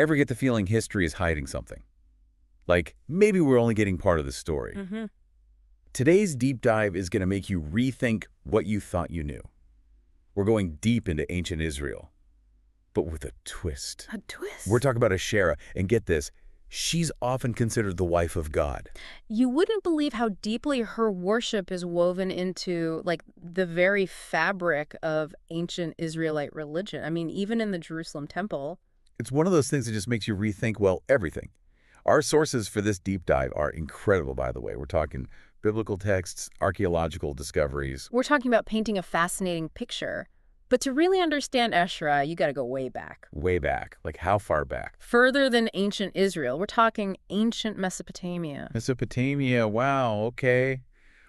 Ever get the feeling history is hiding something? Like, maybe we're only getting part of the story. Today's deep dive is going to make you rethink what you thought you knew. We're going deep into ancient Israel, but with a twist. A twist? We're talking about Asherah, and get this, she's often considered the wife of God. You wouldn't believe how deeply her worship is woven into, like, the very fabric of ancient Israelite religion. I mean, even in the Jerusalem temple. It's one of those things that just makes you rethink, well, everything. Our sources for this deep dive are incredible, by the way. We're talking biblical texts, archaeological discoveries. We're talking about painting a fascinating picture. But to really understand Asherah, you got to go way back. Way back. Like how far back? Further than ancient Israel. We're talking ancient Mesopotamia. Mesopotamia, wow, okay.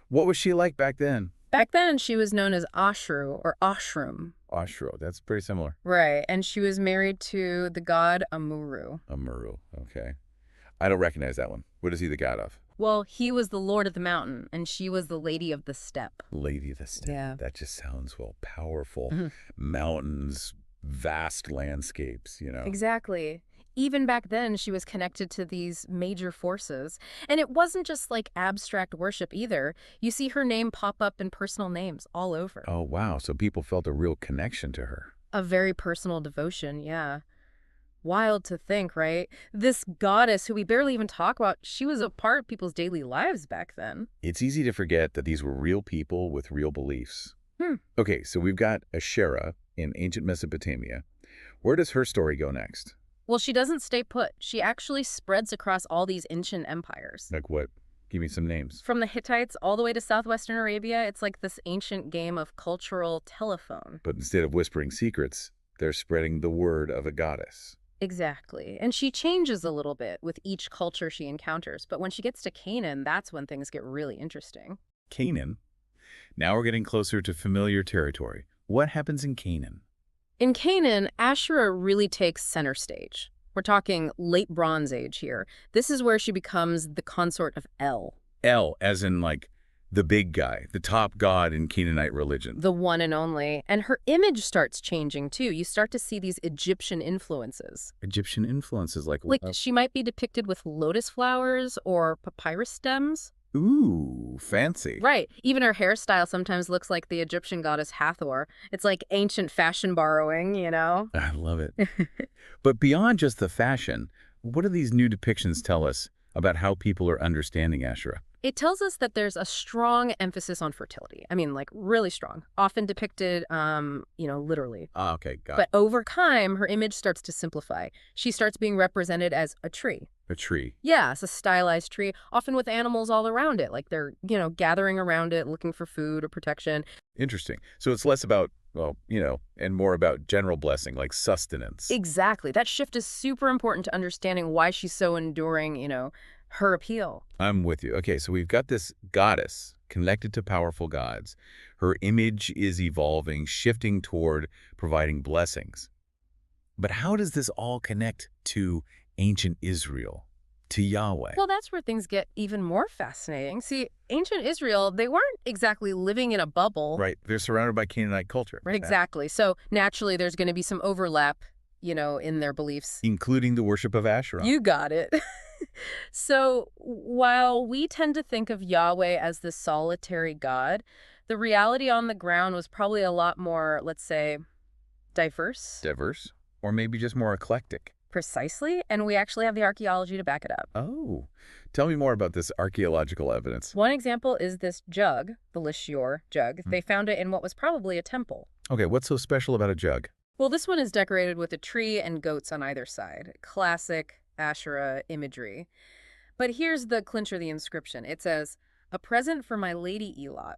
What was she like back then? Back then, she was known as Ashru or Ashrum. Asherah, that's pretty similar. Right, and she was married to the god Amuru. Amuru, okay. I don't recognize that one. What is he the god of? Well, he was the lord of the mountain, and she was the lady of the steppe. Lady of the Steppe. Yeah. That just sounds, well, powerful. Mountains, vast landscapes, you know. Exactly. Even back then, she was connected to these major forces. And it wasn't just like abstract worship either. You see her name pop up in personal names all over. Oh, wow. So people felt a real connection to her. A very personal devotion, yeah. Wild to think, right? This goddess who we barely even talk about, she was a part of people's daily lives back then. It's easy to forget that these were real people with real beliefs. Okay, so we've got Asherah in ancient Mesopotamia. Where does her story go next? Well, she doesn't stay put. She actually spreads across all these ancient empires. Like what? Give me some names. From the Hittites all the way to southwestern Arabia, it's like this ancient game of cultural telephone. But instead of whispering secrets, they're spreading the word of a goddess. Exactly. And she changes a little bit with each culture she encounters. But when she gets to Canaan, that's when things get really interesting. Canaan? Now we're getting closer to familiar territory. What happens in Canaan? In Canaan, Asherah really takes center stage. We're talking late Bronze Age here. This is where she becomes the consort of El. El, as in like the big guy, the top god in Canaanite religion. The one and only. And her image starts changing, too. You start to see these Egyptian influences. Egyptian influences like She might be depicted with lotus flowers or papyrus stems. ooh, fancy. Right. Even her hairstyle sometimes looks like the Egyptian goddess Hathor. It's like ancient fashion borrowing, you know? I love it. But beyond just the fashion, what do these new depictions tell us about how people are understanding Asherah? It tells us that there's a strong emphasis on fertility. I mean, like, really strong. Often depicted, literally. Ah, okay, got But over time, her image starts to simplify. She starts being represented as a tree. a tree. Yeah, it's a stylized tree, often with animals all around it. Like they're, gathering around it, looking for food or protection. Interesting. So it's less about, well, and more about general blessing, like sustenance. Exactly. That shift is super important to understanding why she's so enduring, her appeal. I'm with you. Okay, so we've got this goddess connected to powerful gods. Her image is evolving, shifting toward providing blessings. But how does this all connect to ancient Israel, to Yahweh? Well, that's where things get even more fascinating. See, ancient Israel, they weren't exactly living in a bubble. Right, they're surrounded by Canaanite culture. Right, exactly. So naturally, there's going to be some overlap, in their beliefs. Including the worship of Asherah. You got it. So while we tend to think of Yahweh as the solitary God, the reality on the ground was probably a lot more, let's say, diverse. Diverse? Or maybe just more eclectic. Precisely. And we actually have the archaeology to back it up. Oh, tell me more about this archaeological evidence. One example is this jug, the Lishior jug. They found it in what was probably a temple. Okay, what's so special about a jug? Well, this one is decorated with a tree and goats on either side. Classic Asherah imagery. But here's the clincher of the inscription. It says, "A present for my lady Elot."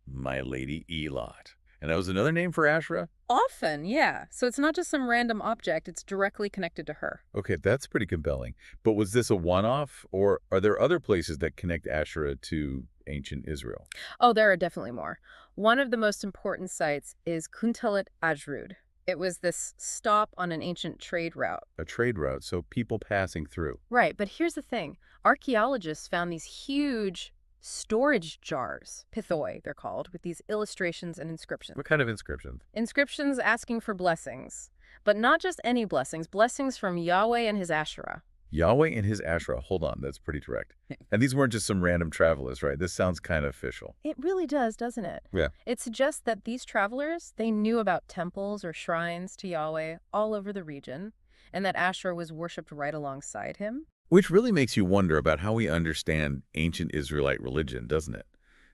My lady Elot. And that was another name for Asherah? Often, yeah. So it's not just some random object. It's directly connected to her. Okay, that's pretty compelling. But was this a one-off, or are there other places that connect Asherah to ancient Israel? Oh, there are definitely more. One of the most important sites is Kuntalet Ajrud. It was this stop on an ancient trade route. A trade route, so people passing through. Right, but here's the thing. Archaeologists found these huge storage jars, pithoi they're called, with these illustrations and inscriptions. What kind of inscriptions? Inscriptions asking for blessings. But not just any blessings, blessings from Yahweh and his Asherah. Yahweh and his Asherah. Hold on, that's pretty direct. And these weren't just some random travelers, right? This sounds kind of official. It really does, doesn't it? Yeah. It suggests that these travelers, they knew about temples or shrines to Yahweh all over the region, and that Asherah was worshipped right alongside him. Which really makes you wonder about how we understand ancient Israelite religion, doesn't it?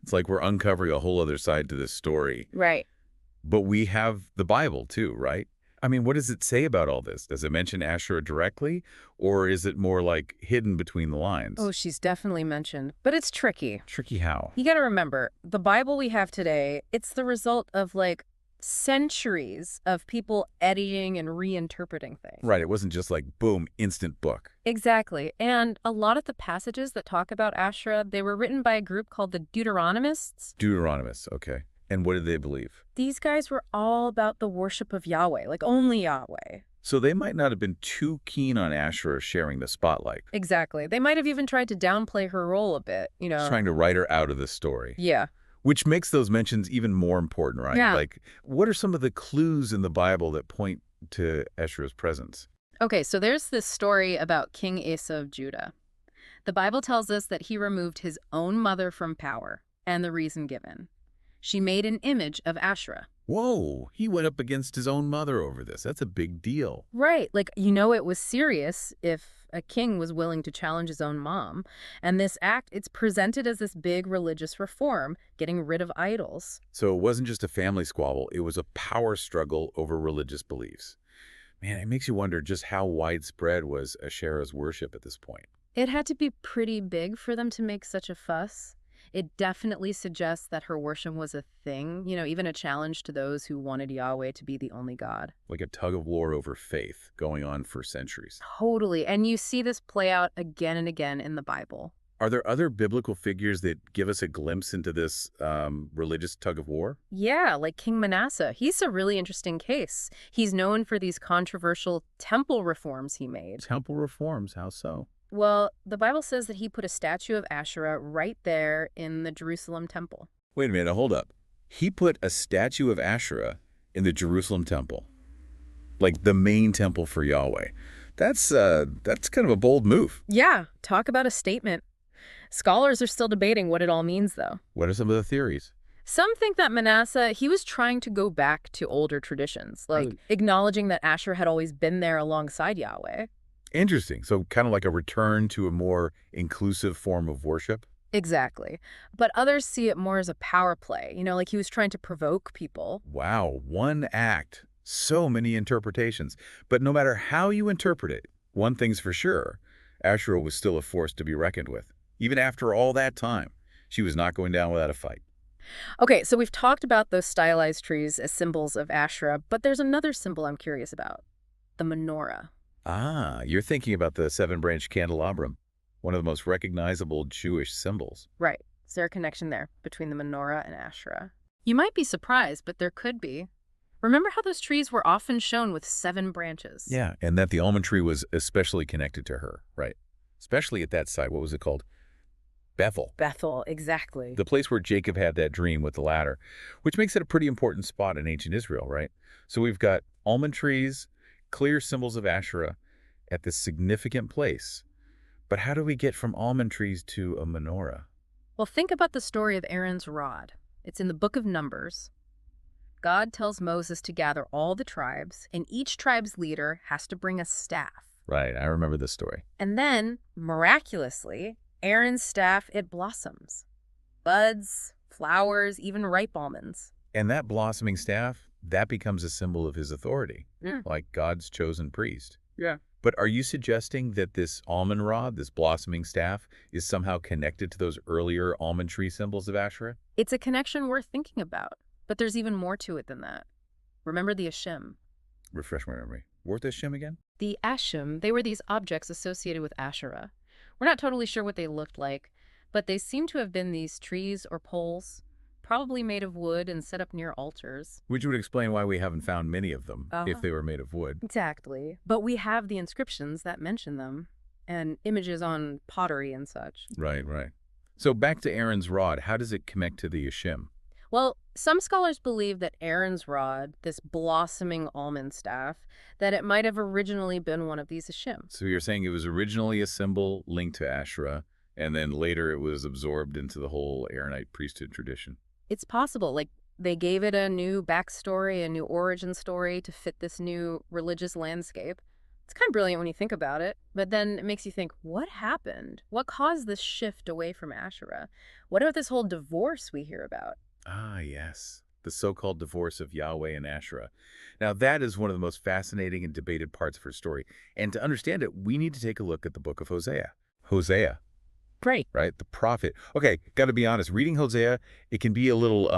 It's like we're uncovering a whole other side to this story. Right. But we have the Bible too, right? I mean, what does it say about all this? Does it mention Asherah directly, or is it more like hidden between the lines? Oh, she's definitely mentioned, but it's tricky. Tricky how? You got to remember, the Bible we have today, it's the result of like centuries of people editing and reinterpreting things. Right, it wasn't just like, boom, instant book. Exactly. And a lot of the passages that talk about Asherah, they were written by a group called the Deuteronomists. Deuteronomists, okay. And what did they believe? These guys were all about the worship of Yahweh, like only Yahweh. So they might not have been too keen on Asherah sharing the spotlight. Exactly. They might have even tried to downplay her role a bit, you know. Just trying to write her out of the story. Yeah. Which makes those mentions even more important, right? Yeah. Like, what are some of the clues in the Bible that point to Asherah's presence? Okay, so there's this story about King Asa of Judah. The Bible tells us that he removed his own mother from power, and the reason given. She made an image of Asherah. Whoa, he went up against his own mother over this. That's a big deal. Right, like, you know, it was serious if a king was willing to challenge his own mom. And this act, it's presented as this big religious reform, getting rid of idols. So it wasn't just a family squabble. It was a power struggle over religious beliefs. Man, it makes you wonder just how widespread was Asherah's worship at this point. It had to be pretty big for them to make such a fuss. It definitely suggests that her worship was a thing, you know, even a challenge to those who wanted Yahweh to be the only God. Like a tug of war over faith going on for centuries. Totally. And you see this play out again and again in the Bible. Are there other biblical figures that give us a glimpse into this religious tug of war? Yeah, like King Manasseh. He's a really interesting case. He's known for these controversial temple reforms he made. Temple reforms, how so? Well, the Bible says that he put a statue of Asherah right there in the Jerusalem temple. Wait a minute, hold up. He put a statue of Asherah in the Jerusalem temple. Like the main temple for Yahweh. That's kind of a bold move. Yeah, talk about a statement. Scholars are still debating what it all means, though. What are some of the theories? Some think that Manasseh, he was trying to go back to older traditions, like acknowledging that Asherah had always been there alongside Yahweh. Interesting. So kind of like a return to a more inclusive form of worship? Exactly. But others see it more as a power play, you know, like he was trying to provoke people. Wow, one act. So many interpretations. But no matter how you interpret it, one thing's for sure, Asherah was still a force to be reckoned with. Even after all that time, she was not going down without a fight. Okay, so we've talked about those stylized trees as symbols of Asherah, but there's another symbol I'm curious about, the menorah. Ah, you're thinking about the seven-branch candelabrum, one of the most recognizable Jewish symbols. Right. Is there a connection there between the menorah and Asherah? You might be surprised, but there could be. Remember how those trees were often shown with 7 branches? Yeah, and that the almond tree was especially connected to her, right? Especially at that site. What was it called? Bethel. Bethel, exactly. The place where Jacob had that dream with the ladder, which makes it a pretty important spot in ancient Israel, right? So we've got almond trees, clear symbols of Asherah at this significant place. But how do we get from almond trees to a menorah? Well, think about the story of Aaron's rod. It's in the book of Numbers. God tells Moses to gather all the tribes, and each tribe's leader has to bring a staff. Right, I remember this story. And then, miraculously, Aaron's staff, it blossoms. Buds, flowers, even ripe almonds. And that blossoming staff, that becomes a symbol of his authority, like God's chosen priest. Yeah. But are you suggesting that this almond rod, this blossoming staff, is somehow connected to those earlier almond tree symbols of Asherah? It's a connection worth thinking about, but there's even more to it than that. Remember the Ashim. Refresh my memory. What the Ashim again? The Ashim, they were these objects associated with Asherah. We're not totally sure what they looked like, but they seem to have been these trees or poles, probably made of wood and set up near altars. Which would explain why we haven't found many of them, if they were made of wood. Exactly. But we have the inscriptions that mention them, and images on pottery and such. Right, right. So back to Aaron's rod, how does it connect to the Ashim? Well, some scholars believe that Aaron's rod, this blossoming almond staff, that it might have originally been one of these Ashim. So you're saying it was originally a symbol linked to Asherah, and then later it was absorbed into the whole Aaronite priesthood tradition. It's possible, like, they gave it a new backstory, a new origin story to fit this new religious landscape. It's kind of brilliant when you think about it, but then it makes you think, what happened? What caused this shift away from Asherah? What about this whole divorce we hear about? Ah, yes. The so-called divorce of Yahweh and Asherah. Now, that is one of the most fascinating and debated parts of her story. And to understand it, we need to take a look at the book of Hosea. Hosea, Great. right? The prophet. Okay, got to be honest. Reading Hosea, it can be a little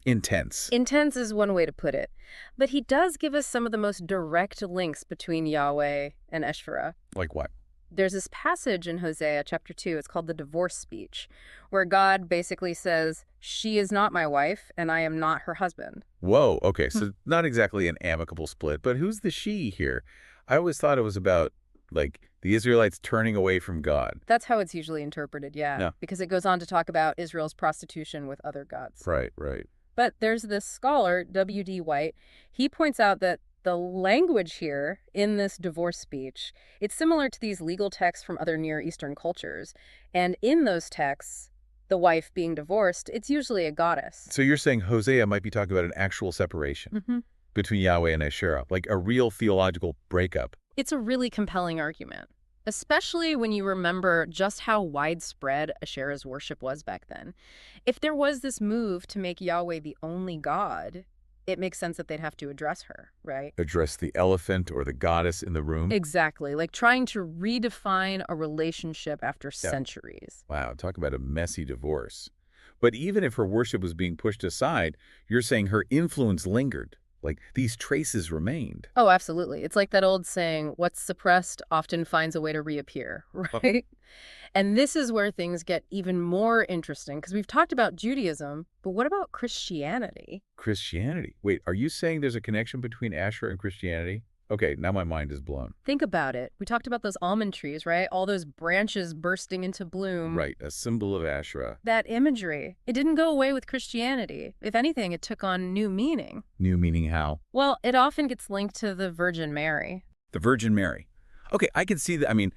intense. Intense is one way to put it. But he does give us some of the most direct links between Yahweh and Asherah. Like what? There's this passage in Hosea chapter 2, it's called the divorce speech, where God basically says, she is not my wife and I am not her husband. Whoa, okay, so not exactly an amicable split, but who's the she here? I always thought it was about, like, the Israelites turning away from God. That's how it's usually interpreted, yeah. Yeah. Because it goes on to talk about Israel's prostitution with other gods. Right, right. But there's this scholar, W.D. White, he points out that the language here in this divorce speech, it's similar to these legal texts from other Near Eastern cultures. And in those texts, the wife being divorced, it's usually a goddess. So you're saying Hosea might be talking about an actual separation between Yahweh and Asherah, like a real theological breakup. It's a really compelling argument, especially when you remember just how widespread Asherah's worship was back then. If there was this move to make Yahweh the only god, it makes sense that they'd have to address her, right? Address the elephant or the goddess in the room. Exactly, like trying to redefine a relationship after centuries. Wow, talk about a messy divorce. But even if her worship was being pushed aside, you're saying her influence lingered. Like, these traces remained. Oh, absolutely. It's like that old saying, what's suppressed often finds a way to reappear, right? And this is where things get even more interesting, because we've talked about Judaism, but what about Christianity? Christianity. Wait, are you saying there's a connection between Asherah and Christianity? Okay, now my mind is blown. Think about it. We talked about those almond trees, right? All those branches bursting into bloom. Right, a symbol of Asherah. That imagery, it didn't go away with Christianity. If anything, it took on new meaning. New meaning how? Well, it often gets linked to the Virgin Mary. The Virgin Mary. Okay, I can see that. I mean,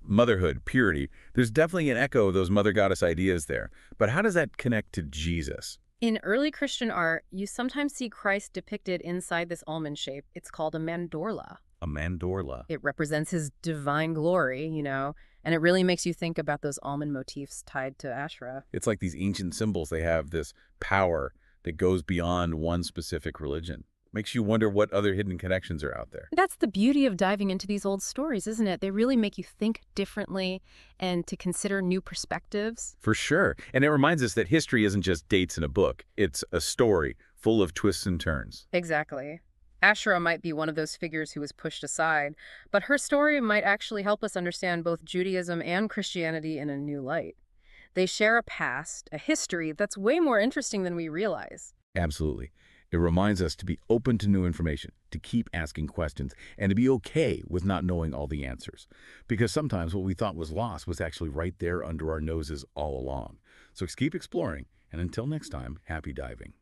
motherhood, purity. There's definitely an echo of those mother goddess ideas there. But how does that connect to Jesus? In early Christian art, you sometimes see Christ depicted inside this almond shape. It's called a mandorla. A mandorla. It represents his divine glory, and it really makes you think about those almond motifs tied to Asherah. It's like these ancient symbols. They have this power that goes beyond one specific religion. Makes you wonder what other hidden connections are out there. That's the beauty of diving into these old stories, isn't it? They really make you think differently and to consider new perspectives. For sure. And it reminds us that history isn't just dates in a book. It's a story full of twists and turns. Exactly. Asherah might be one of those figures who was pushed aside, but her story might actually help us understand both Judaism and Christianity in a new light. They share a past, a history that's way more interesting than we realize. Absolutely. It reminds us to be open to new information, to keep asking questions, and to be okay with not knowing all the answers. Because sometimes what we thought was lost was actually right there under our noses all along. So keep exploring, and until next time, happy diving.